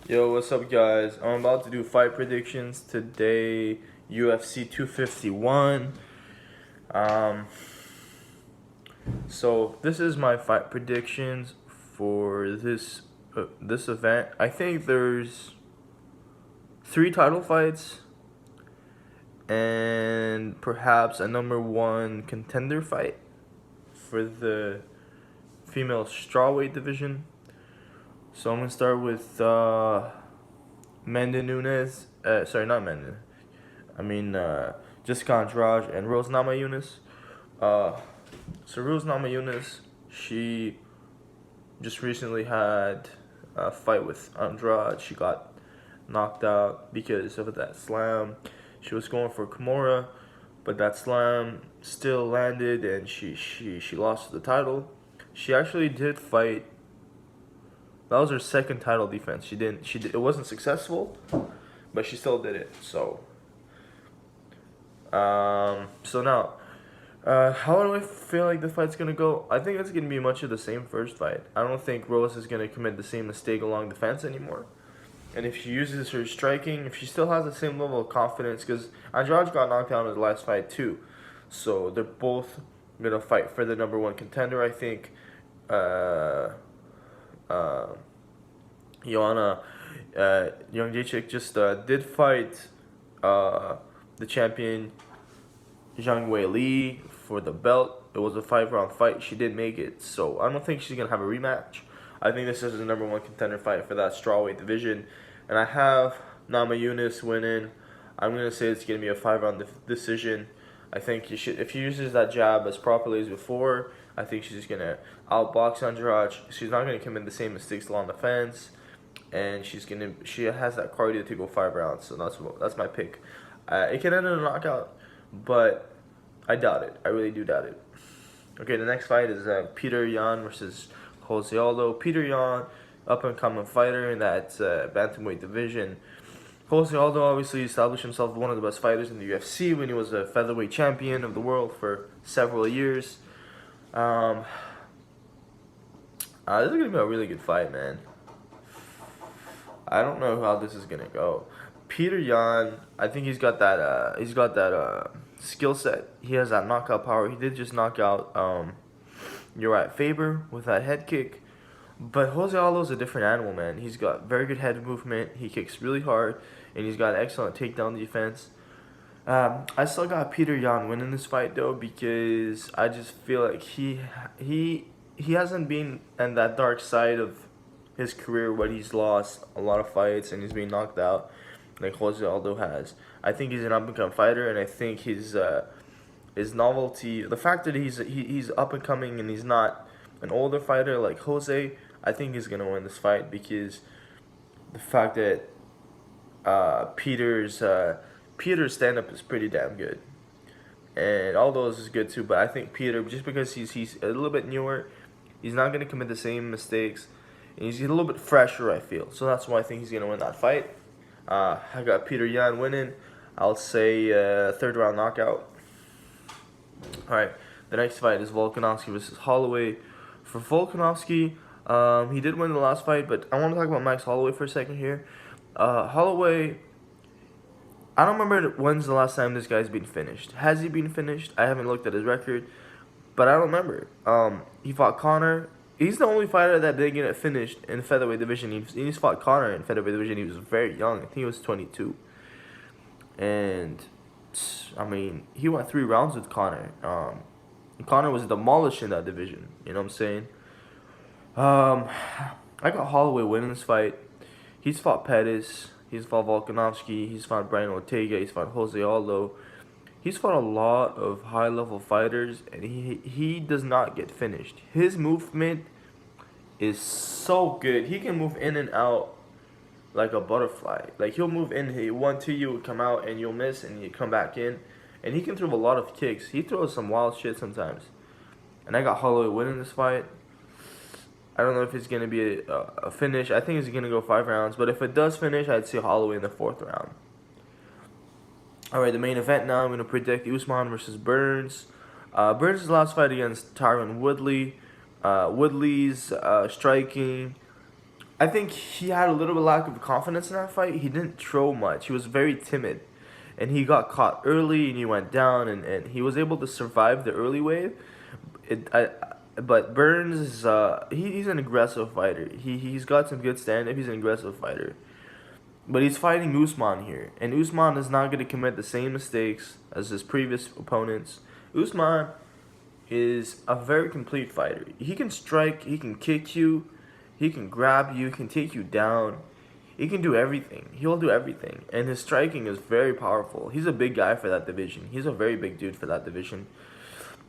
Yo, what's up, guys? I'm about to do fight predictions today. UFC 251. Um, so this is my fight predictions for this event. I think there's 3 title fights and perhaps a #1 contender fight for the female strawweight division. So I'm gonna start with Mendon Nunes. Sorry, not Mendon. I mean Jessica Andrade and Rose Namajunas. So Rose Namajunas, she just recently had a fight with Andrade. She got knocked out because of that slam. She was going for Kimura, but that slam still landed, and she lost the title. She actually did fight. That was her second title defense. It wasn't successful, but she still did it. So now, how do I feel like the fight's gonna go? I think it's gonna be much of the same first fight. I don't think Rose is gonna commit the same mistake along the fence anymore. And if she uses her striking, if she still has the same level of confidence, because Andrade got knocked out in the last fight too, so they're both gonna fight for the #1 contender. I think. Joanna Jędrzejczyk just did fight the champion Zhang Wei Li for the belt. It was a 5-round fight. She did make it, so I don't think she's gonna have a rematch. I think this is the #1 contender fight for that strawweight division, and I have Namajunas winning. I'm gonna say it's gonna be a 5-round decision. I think if she uses that jab as properly as before, I think she's just gonna outbox Andrade. She's not gonna commit the same mistakes along the fence, and she has that cardio to go 5 rounds. So that's my pick. It can end in a knockout, but I doubt it. I really do doubt it. Okay, the next fight is Petr Yan versus Jose Aldo. Petr Yan, up and coming fighter in that bantamweight division. Jose Aldo obviously established himself as one of the best fighters in the UFC when he was a featherweight champion of the world for several years. This is gonna be a really good fight, man. I don't know how this is gonna go. Petr Yan, I think he's got that skill set. He has that knockout power. He did just knock out Uriah Faber with that head kick. But Jose Aldo's a different animal, man. He's got very good head movement. He kicks really hard, and he's got excellent takedown defense. I still got Petr Yan winning this fight though, because I just feel like he hasn't been in that dark side of his career where he's lost a lot of fights and he's being knocked out like Jose Aldo has. I think he's an up and coming fighter, and I think his novelty, the fact that he's up and coming and he's not an older fighter like Jose, I think he's gonna win this fight because the fact that Peter's stand-up is pretty damn good, and Aldo's is good too. But I think Peter, just because he's a little bit newer, he's not gonna commit the same mistakes, and he's a little bit fresher, I feel. So that's why I think he's gonna win that fight. I got Petr Yan winning. I'll say 3rd round knockout. All right, the next fight is Volkanovski versus Holloway. For Volkanovski, he did win the last fight, but I want to talk about Max Holloway for a second here. Holloway, I don't remember when's the last time this guy's been finished. Has he been finished? I haven't looked at his record, but I don't remember. He fought Conor. He's the only fighter that didn't get finished in the featherweight division. He's fought Conor in featherweight division. He was very young. I think he was 22. And, I mean, he went 3 rounds with Conor. Conor was demolished in that division. You know what I'm saying? I got Holloway winning this fight. He's fought Pettis. He's fought Volkanovski. He's fought Brian Ortega. He's fought Jose Aldo. He's fought a lot of high-level fighters, and he does not get finished. His movement is so good. He can move in and out like a butterfly. Like, he'll move in, he 1-2 you, come out, and you'll miss, and you come back in. And he can throw a lot of kicks. He throws some wild shit sometimes. And I got Holloway winning this fight. I don't know if it's going to be a finish. I think it's going to go 5 rounds. But if it does finish, I'd see Holloway in the 4th round. Alright, the main event now. I'm going to predict USMAN versus Burns. Burns' last fight against Tyron Woodley. Woodley's striking I think he had a little bit lack of confidence in that fight. He didn't throw much. He was very timid. And he got caught early and he went down and he was able to survive the early wave. But Burns is he's an aggressive fighter. He's got some good stand up. He's an aggressive fighter. But he's fighting Usman here, and Usman is not going to commit the same mistakes as his previous opponents. Usman is a very complete fighter. He can strike, he can kick you, he can grab you, he can take you down. He can do everything. He'll do everything. And his striking is very powerful. He's a big guy for that division. He's a very big dude for that division.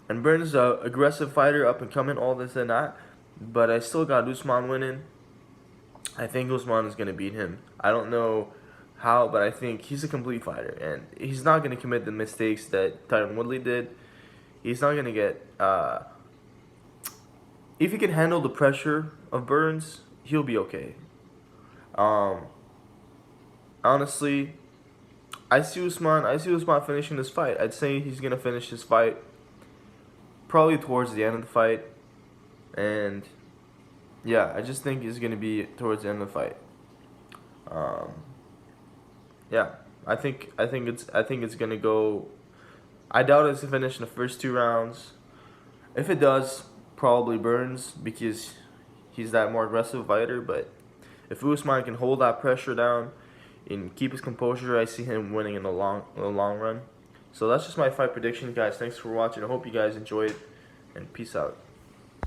And Burns is an aggressive fighter, up and coming, all this and that. But I still got Usman winning. I think Usman is going to beat him. I don't know how, but I think he's a complete fighter. And he's not going to commit the mistakes that Tyron Woodley did. He's not going to get... if he can handle the pressure of Burns, he'll be okay. Honestly, I see Usman finishing this fight. I'd say he's going to finish this fight probably towards the end of the fight. And yeah, I just think it's going to be towards the end of the fight. Yeah, I think it's going to go. I doubt it's going to finish in the first 2 rounds. If it does, probably Burns, because he's that more aggressive fighter. But if Usman can hold that pressure down and keep his composure, I see him winning in the long run. So that's just my fight prediction, guys. Thanks for watching. I hope you guys enjoyed, and peace out.